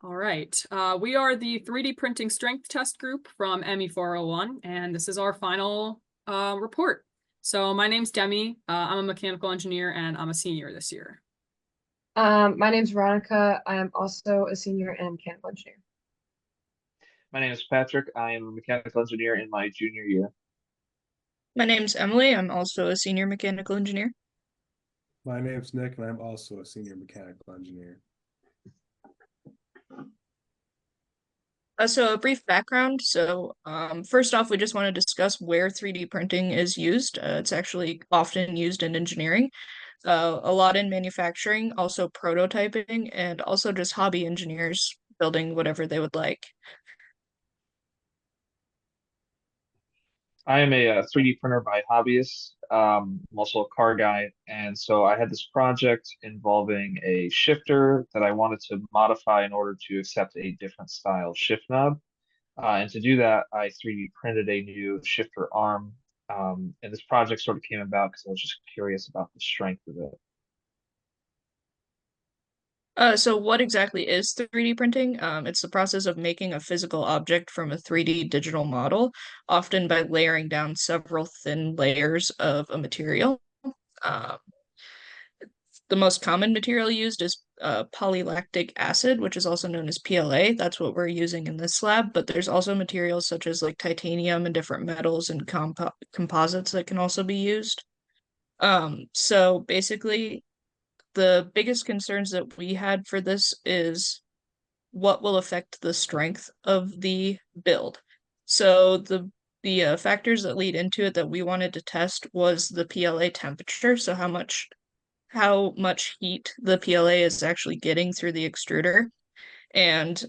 All right. We are the 3D printing strength test group from ME401, and this is our final report. So my name's Demi. I'm a mechanical engineer, and I'm a senior this year. My name's Veronica. I am also a senior and mechanical engineer. My name is Patrick. I am a mechanical engineer in my junior year. My name's Emily. I'm also a senior mechanical engineer. My name's Nick, and I'm also a senior mechanical engineer. So a brief background. First off, we just want to discuss where 3D printing is used. It's actually often used in engineering, a lot in manufacturing, also prototyping, and also just hobby engineers building whatever they would like. I am a 3D printer by hobbyist. I'm also a car guy, and so I had this project involving a shifter that I wanted to modify in order to accept a different style shift knob. And to do that, I 3D printed a new shifter arm. And this project sort of came about because I was just curious about the strength of it. So what exactly is 3D printing? It's the process of making a physical object from a 3D digital model, often by layering down several thin layers of a material. Um, the most common material used is polylactic acid, which is also known as PLA. That's what we're using in this lab, but there's also materials such as like titanium and different metals and composites that can also be used. So basically, the biggest concerns that we had for this is what will affect the strength of the build. So the factors that lead into it that we wanted to test was the PLA temperature, so how much heat the PLA is actually getting through the extruder, and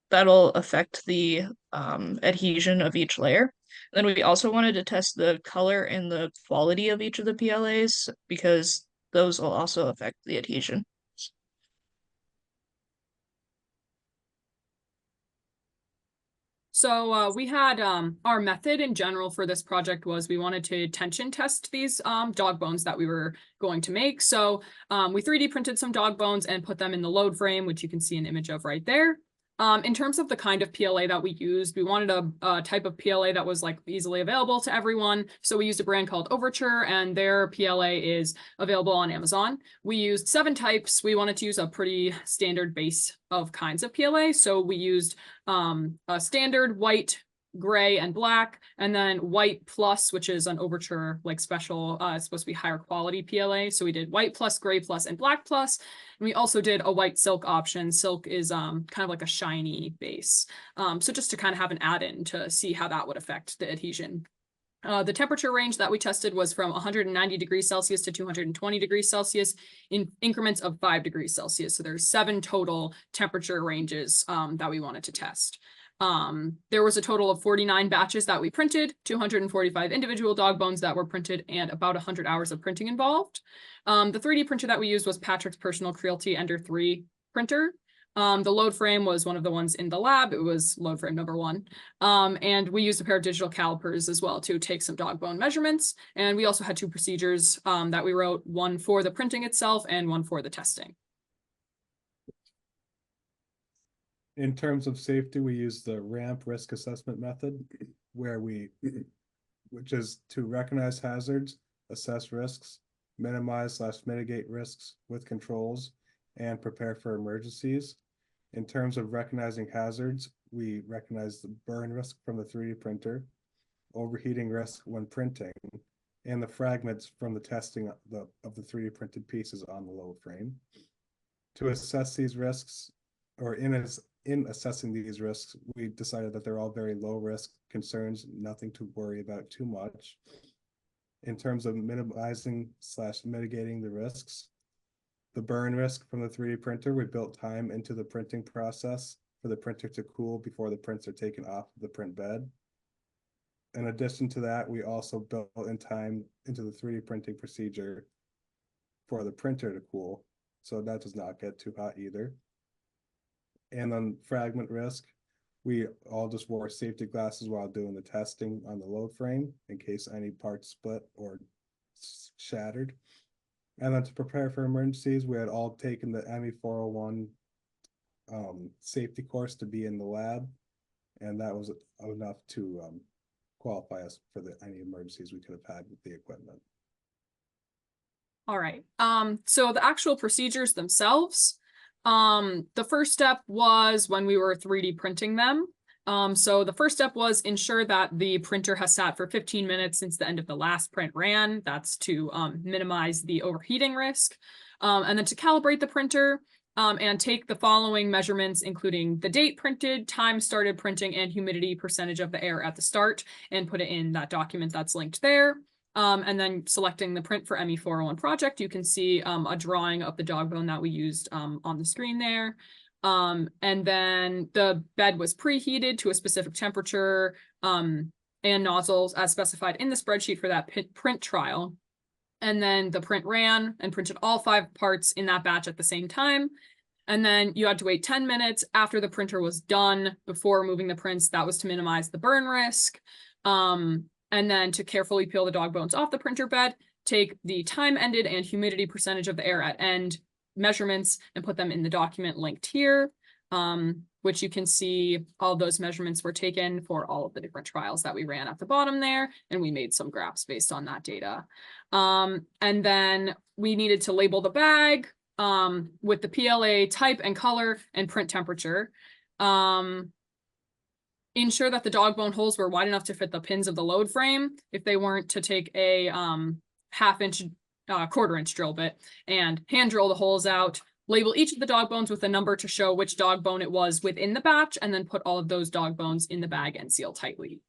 that'll affect the adhesion of each layer. Then we also wanted to test the color and the quality of each of the PLAs because those will also affect the adhesion. So we had our method in general for this project was we wanted to tension test these dog bones that we were going to make. So we 3D printed some dog bones and put them in the load frame, which you can see an image of right there. In terms of the kind of PLA that we used, we wanted a type of PLA that was like easily available to everyone. So we used a brand called Overture, and their PLA is available on Amazon. We used 7 types. We wanted to use a pretty standard base of kinds of PLA. So we used a standard white, gray, and black, and then white plus, which is an Overture like special, it's supposed to be higher quality PLA. So we did white plus, gray plus, and black plus. And we also did a white silk option. Silk is kind of like a shiny base. So just to kind of have an add-in to see how that would affect the adhesion. The temperature range that we tested was from 190 degrees Celsius to 220 degrees Celsius in increments of 5 degrees Celsius. So there's 7 total temperature ranges that we wanted to test. There was a total of 49 batches that we printed, 245 individual dog bones that were printed, and about 100 hours of printing involved. The 3D printer that we used was Patrick's Personal Creality Ender 3 printer. The load frame was one of the ones in the lab. It was load frame number 1. And we used a pair of digital calipers as well to take some dog bone measurements. And we also had 2 procedures that we wrote, one for the printing itself and one for the testing. In terms of safety, we use the RAMP risk assessment method, which is to recognize hazards, assess risks, minimize/mitigate risks with controls, and prepare for emergencies. In terms of recognizing hazards, we recognize the burn risk from the 3D printer, overheating risk when printing, and the fragments from the testing of the 3D printed pieces on the load frame. To assess these risks, or in assessing these risks, we decided that they're all very low risk concerns, nothing to worry about too much. In terms of minimizing/mitigating the risks, the burn risk from the 3D printer, we built time into the printing process for the printer to cool before the prints are taken off the print bed. In addition to that, we also built in time into the 3D printing procedure for the printer to cool, so that does not get too hot either. And on fragment risk, we all just wore safety glasses while doing the testing on the load frame in case any parts split or shattered. And then to prepare for emergencies, we had all taken the ME401 safety course to be in the lab. And that was enough to qualify us for any emergencies we could have had with the equipment. All right, so the actual procedures themselves, the first step was when we were 3D printing them. So the first step was ensure that the printer has sat for 15 minutes since the end of the last print ran. That's to minimize the overheating risk. And then to calibrate the printer and take the following measurements, including the date printed, time started printing, and humidity percentage of the air at the start, and put it in that document that's linked there. And then selecting the print for ME401 project, you can see a drawing of the dog bone that we used on the screen there. And then the bed was preheated to a specific temperature and nozzles as specified in the spreadsheet for that print trial. And then the print ran and printed all 5 parts in that batch at the same time. And then you had to wait 10 minutes after the printer was done before moving the prints. That was to minimize the burn risk. And then to carefully peel the dog bones off the printer bed, take the time ended and humidity percentage of the air at end measurements and put them in the document linked here, which you can see all those measurements were taken for all of the different trials that we ran at the bottom there, and we made some graphs based on that data. And then we needed to label the bag with the PLA type and color and print temperature. Ensure that the dog bone holes were wide enough to fit the pins of the load frame. If they weren't, to take a half-inch, quarter-inch drill bit and hand drill the holes out. Label each of the dog bones with a number to show which dog bone it was within the batch, and then put all of those dog bones in the bag and seal tightly.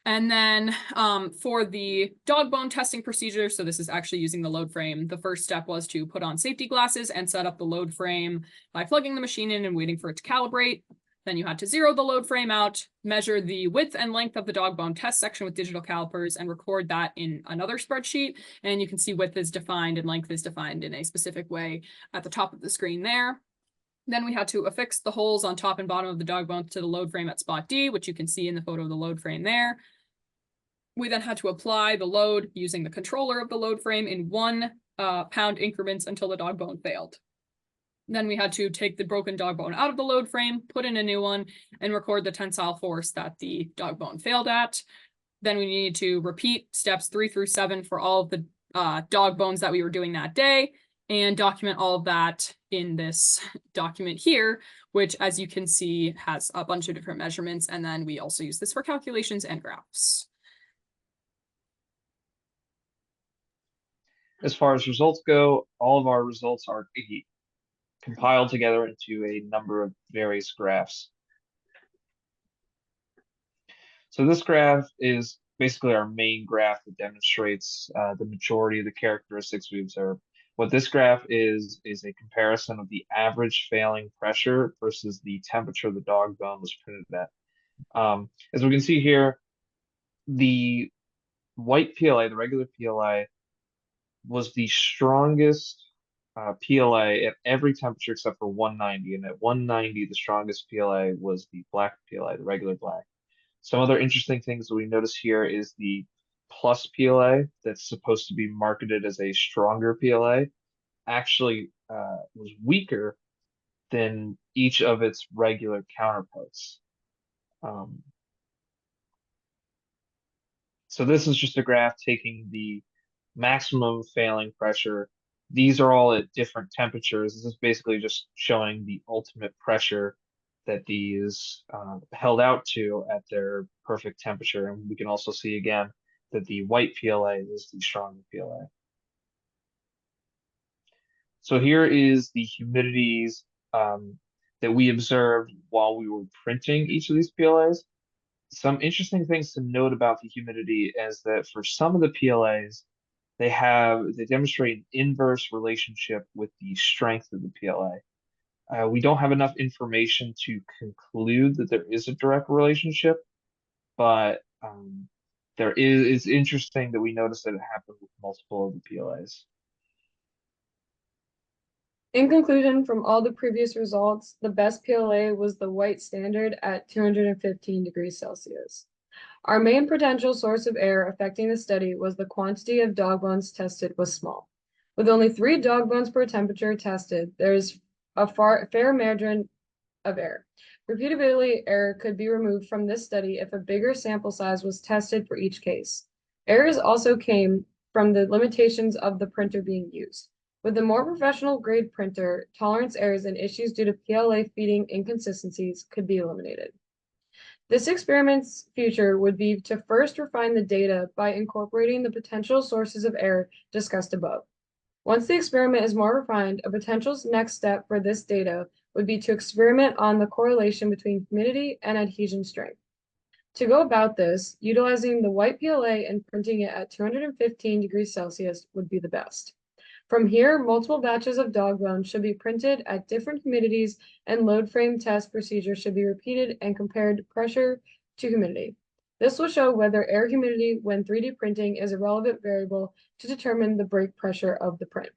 And then for the dog bone testing procedure, so this is actually using the load frame, the first step was to put on safety glasses and set up the load frame by plugging the machine in and waiting for it to calibrate. Then you had to zero the load frame out, measure the width and length of the dog bone test section with digital calipers, and record that in another spreadsheet. And you can see width is defined and length is defined in a specific way at the top of the screen there. Then we had to affix the holes on top and bottom of the dog bone to the load frame at spot D, which you can see in the photo of the load frame there. We then had to apply the load using the controller of the load frame in 1 pound increments until the dog bone failed. Then we had to take the broken dog bone out of the load frame, put in a new one, and record the tensile force that the dog bone failed at. Then we needed to repeat steps 3 through 7 for all of the dog bones that we were doing that day, and document all of that in this document here, which, as you can see, has a bunch of different measurements. And then we also use this for calculations and graphs. As far as results go, all of our results are compiled together into a number of various graphs. So this graph is basically our main graph that demonstrates the majority of the characteristics we observe. What this graph is a comparison of the average failing pressure versus the temperature the dog bone was printed at. As we can see here, the white PLA, the regular PLA, was the strongest PLA at every temperature except for 190. And at 190, the strongest PLA was the black PLA, the regular black. Some other interesting things that we notice here is the plus PLA that's supposed to be marketed as a stronger PLA actually was weaker than each of its regular counterparts. So this is just a graph taking the maximum failing pressure. These are all at different temperatures. This is basically just showing the ultimate pressure that these held out to at their perfect temperature. And we can also see again that the white PLA is the stronger PLA. So here is the humidities that we observed while we were printing each of these PLAs. Some interesting things to note about the humidity is that for some of the PLAs, they demonstrate an inverse relationship with the strength of the PLA. We don't have enough information to conclude that there is a direct relationship, but it's interesting that we noticed that it happened with multiple of the PLAs. In conclusion, from all the previous results, the best PLA was the white standard at 215 degrees Celsius. Our main potential source of error affecting the study was the quantity of dog bones tested was small. With only 3 dog bones per temperature tested, there is fair margin of error. Repeatability error could be removed from this study if a bigger sample size was tested for each case. Errors also came from the limitations of the printer being used. With a more professional grade printer, tolerance errors and issues due to PLA feeding inconsistencies could be eliminated. This experiment's future would be to first refine the data by incorporating the potential sources of error discussed above. Once the experiment is more refined, a potential next step for this data would be to experiment on the correlation between humidity and adhesion strength. To go about this, utilizing the white PLA and printing it at 215 degrees Celsius would be the best. From here, multiple batches of dog bones should be printed at different humidities, and load frame test procedures should be repeated and compared pressure to humidity. This will show whether air humidity when 3D printing is a relevant variable to determine the break pressure of the print.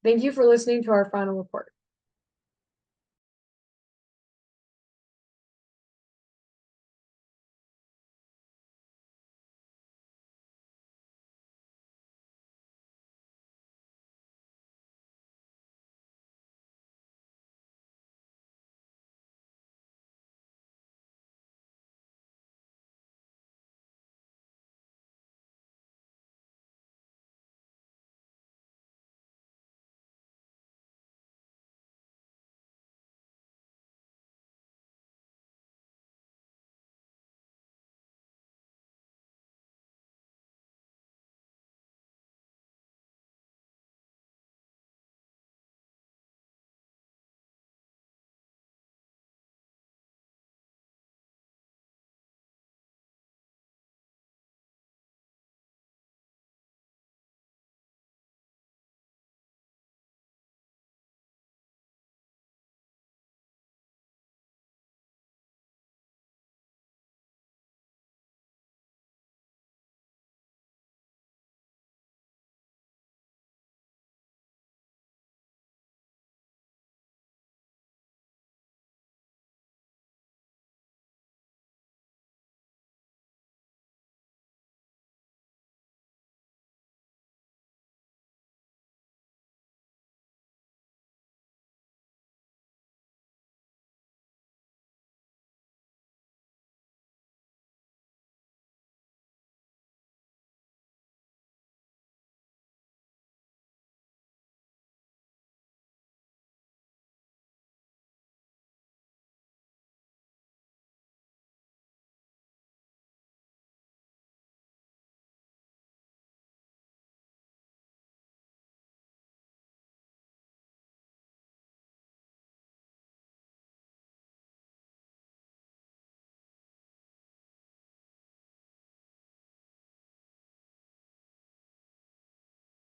Thank you for listening to our final report.